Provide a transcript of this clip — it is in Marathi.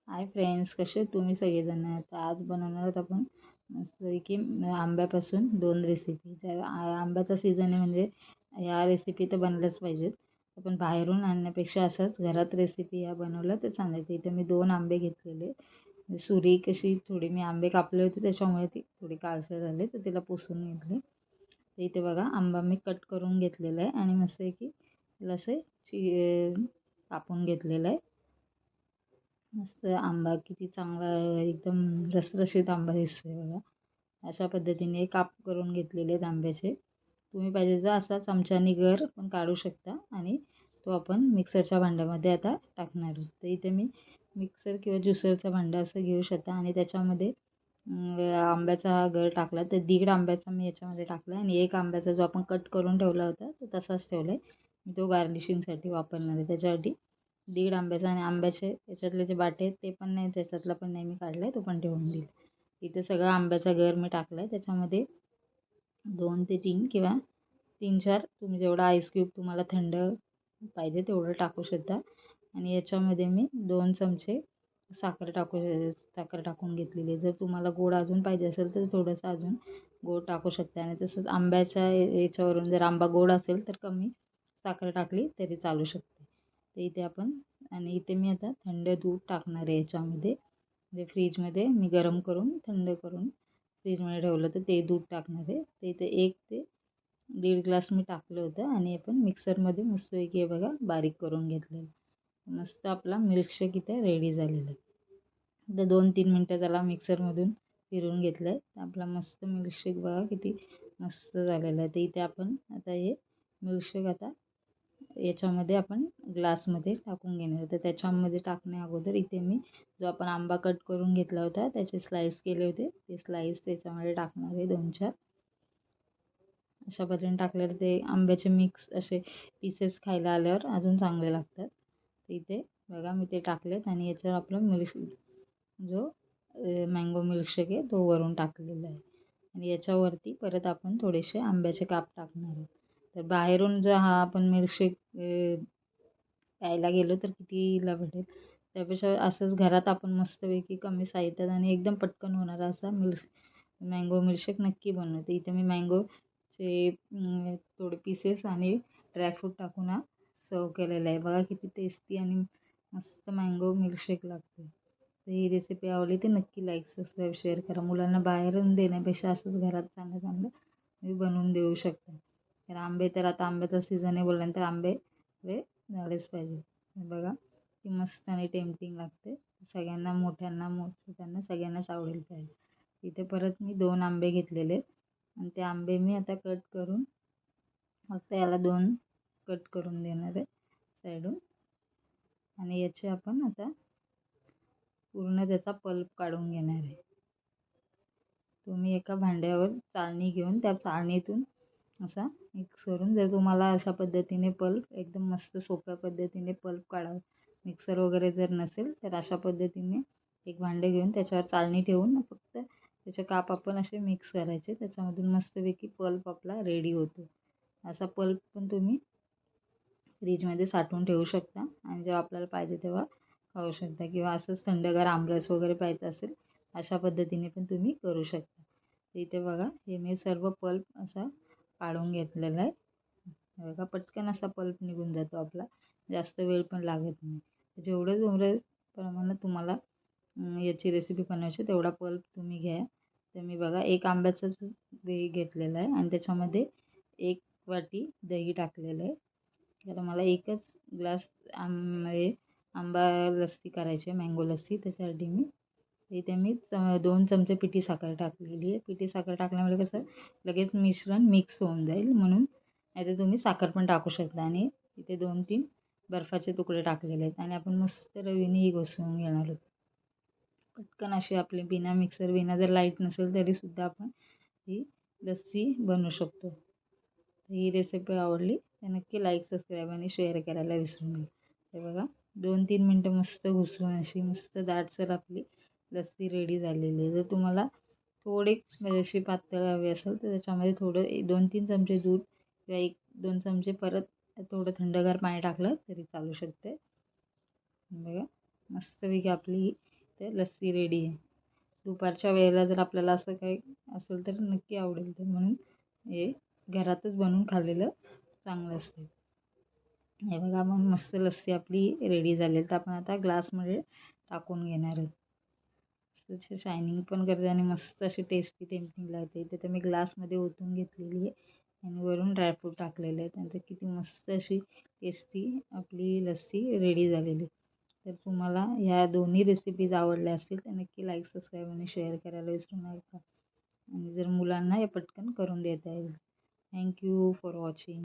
हाय फ्रेंड्स, कसे आहेत तुम्ही सगळेजण? तर आज बनवणार आहोत आपण मस्तपैकी आंब्यापासून दोन रेसिपी. तर आंब्याचा सीझन आहे म्हणजे या रेसिपी तर बनल्याच पाहिजेत. आपण बाहेरून आणण्यापेक्षा अशाच घरात रेसिपी या बनवल्या तर चांगल्या. इथे मी 2 आंबे घेतलेले. सुरी कशी थोडी मी आंबे कापले होते त्याच्यामुळे ती थोडी काळसर झाले, तर तिला पुसून घेतले. तर इथे बघा आंबा मी कट करून घेतलेला आहे आणि मस्तपैकी त्याला असे कापून घेतलेलं आहे. मस्त आंबा किती चांगला एकदम रसरशीत आंबा दिसतोय बघा. अशा पद्धतीने काप करून घेतलेले आहेत आंब्याचे. तुम्ही पाहिजे तर असा चमच्याने गर पण काढू शकता आणि तो आपण मिक्सरच्या भांड्यामध्ये आता टाकणार आहोत. तर इथे मी मिक्सर किंवा ज्युसरचं भांडं असं घेऊ शकता आणि त्याच्यामध्ये आंब्याचा हा गर टाकला तर दीड आंब्याचा मी याच्यामध्ये टाकला आणि एक आंब्याचा जो आपण कट करून ठेवला होता तो तसाच ठेवला आहे. मी तो गार्निशिंगसाठी वापरणार आहे. त्याच्यासाठी दीड आंब्याचा आणि आंब्याचे याच्यातले जे बाटे आहेत ते पण नाही, त्याच्यातला पण नाही मी काढला आहे, तो पण ठेवून देईल. इथे सगळा आंब्याचा गर मी टाकला आहे. त्याच्यामध्ये 2 ते 3 किंवा 3-4 तुम्ही जेवढा आईस क्यूब तुम्हाला थंड पाहिजे तेवढं टाकू शकता. आणि याच्यामध्ये मी 2 चमचे साखर टाकून घेतलेली आहे. जर तुम्हाला गोड अजून पाहिजे असेल तर थोडंसं अजून गोड टाकू शकता आणि तसंच आंब्याच्या याच्यावरून जर आंबा गोड असेल तर कमी साखर टाकली तरी चालू शकते. तर इथे आपण आणि इथे मी आता थंड दूध टाकणार आहे याच्यामध्ये. जे फ्रीजमध्ये मी गरम करून थंड करून फ्रीजमध्ये ठेवलं तर ते दूध टाकणार आहे. तर इथे 1 ते 1.5 ग्लास मी टाकलं होतं आणि आपण मिक्सरमध्ये मस्तपैकी हे बघा बारीक करून घेतलेलं. मस्त आपला मिल्कशेक इथे रेडी झालेला आहे. आता 2-3 मिनटं त्याला मिक्सरमधून फिरवून घेतलं आहे. तर आपला मस्त मिल्कशेक बघा किती मस्त झालेला आहे. तर इथे आपण आता हे मिल्कशेक आता याच्यामध्ये आपण ग्लासमध्ये टाकून घेणार. तर त्याच्यामध्ये टाकण्या अगोदर इथे मी जो आपण आंबा कट करून घेतला होता त्याचे स्लाईस केले होते ते स्लाईस त्याच्यामध्ये टाकणार आहे 2-4. अशा पद्धतीने टाकल्यावर ते आंब्याचे मिक्स असे पीसेस खायला आल्यावर अजून चांगले लागतात. तर इथे बघा मी ते टाकलेत आणि याच्यावर आपलं जो मँगो मिल्कशेक आहे तो वरून टाकलेला आहे आणि याच्यावरती परत आपण थोडेसे आंब्याचे काप टाकणार आहोत. तर बाहेरून जर हा आपण मिल्कशेक प्यायला गेलो तर कितीला भेटेल, त्यापेक्षा असंच घरात आपण मस्तपैकी कमी साहित्यात आणि एकदम पटकन होणारा असा मँगो मिल्कशेक नक्की बनवते. इथे मी मँगोचे थोडे पीसेस आणि ड्रायफ्रूट टाकून हा सर्व केलेला आहे. बघा किती टेस्टी आणि मस्त मँगो मिल्कशेक लागते. तर ही रेसिपी आवडली तर नक्की लाईक, सबस्क्राईब, शेअर करा. मुलांना बाहेरून देण्यापेक्षा असंच घरात चांगलं चांगलं तुम्ही बनवून देऊ शकता. तर आंबे तर आता आंब्याचा सीझन आहे बोलल्यानंतर आंबे हे झालेच पाहिजे. बघा ती मस्त आणि टेम्पटिंग लागते. सगळ्यांना मोठ्यांना छोट्यांना सगळ्यांनाच आवडेल पाहिजे. इथे परत मी 2 आंबे घेतलेले आणि ते आंबे मी आता कट करून फक्त याला 2 कट करून देणार आहे साईडून आणि याचे आपण आता पूर्ण त्याचा पल्प काढून घेणार आहे. तुम्ही एका भांड्यावर चाळणी घेऊन त्या चाळणीतून असा मिक्स करून जर तुम्हाला अशा पद्धतीने पल्प एकदम मस्त सोप्या पद्धतीने पल्प काढावं, मिक्सर वगैरे जर नसेल तर अशा पद्धतीने एक भांडे घेऊन त्याच्यावर चाळणी ठेवून फक्त त्याचे काप आपण असे मिक्स करायचे. त्याच्यामधून मस्तपैकी पल्प आपला रेडी होतो. असा पल्प पण तुम्ही फ्रीजमध्ये साठवून ठेवू शकता आणि जेव्हा आपल्याला पाहिजे तेव्हा खाऊ शकता किंवा असंच थंडगार आमरस वगैरे प्यायचा असेल अशा पद्धतीने पण तुम्ही करू शकता. इथे बघा हे मी सर्व पल्प असा काढून घेतलेला आहे. बघा पटकन असा पल्प निघून जातो आपला, जास्त वेळ पण लागत नाही. जेवढं प्रमाणात तुम्हाला याची रेसिपी बनवायची तेवढा पल्प तुम्ही घ्या. तर मी बघा एक आंब्याचाच दही घेतलेला आहे आणि त्याच्यामध्ये 1 वाटी दही टाकलेलं आहे. तर मला एकच ग्लास आंबा लस्सी करायची आहे, मँगो लस्सी. त्याच्यासाठी इथे मी 2 चमचे पिठी साखर टाकलेली आहे. पिठी साखर टाकल्यामुळे कसं लगेच मिश्रण मिक्स होऊन जाईल म्हणून. नाहीतर तुम्ही साखर पण टाकू शकता आणि इथे 2-3 बर्फाचे तुकडे टाकलेले आहेत आणि आपण मस्त रवीने ही घोसवून घेणार आहोत. पटकन अशी आपली बिना जर लाईट नसेल तरीसुद्धा आपण ही लस्सी बनवू शकतो. ही रेसिपी आवडली तर नक्की लाईक, सबस्क्राईब आणि शेअर करायला विसरू नका. हे बघा 2-3 मिनटं मस्त घुसवून अशी मस्त दाटसर आपली लस्सी रेडी झालेली आहे. जर तुम्हाला थोडी अशी पातळ हवी असेल तर त्याच्यामध्ये थोडं 2-3 चमचे दूध किंवा 1-2 चमचे परत थोडं थंडगार पाणी टाकलं तरी चालू शकते. बघा मस्तपैकी आपली तर लस्सी रेडी आहे. दुपारच्या वेळेला जर आपल्याला असं काही असेल तर नक्की आवडेल. तर म्हणून हे घरातच बनवून खाल्लेलं चांगलं असते. हे बघा मग मस्त लस्सी आपली रेडी झाली तर आपण आता ग्लासमध्ये टाकून घेणार आहोत. तसे शायनिंग पण करते आणि मस्त अशी टेस्टी टेम्पटिंग लागते. इथे तर मी ग्लासमध्ये ओतून घेतलेली आहे आणि वरून ड्रायफ्रूट टाकलेले आहेत. नंतर किती मस्त अशी टेस्टी आपली लस्सी रेडी झालेली. तर तुम्हाला ह्या दोन्ही रेसिपीज आवडल्या असतील तर नक्की लाईक, सबस्क्राईब आणि शेअर करायला विसरू नका. आणि जर मुलांना हे पटकन करून देता येईल. Thank you for watching.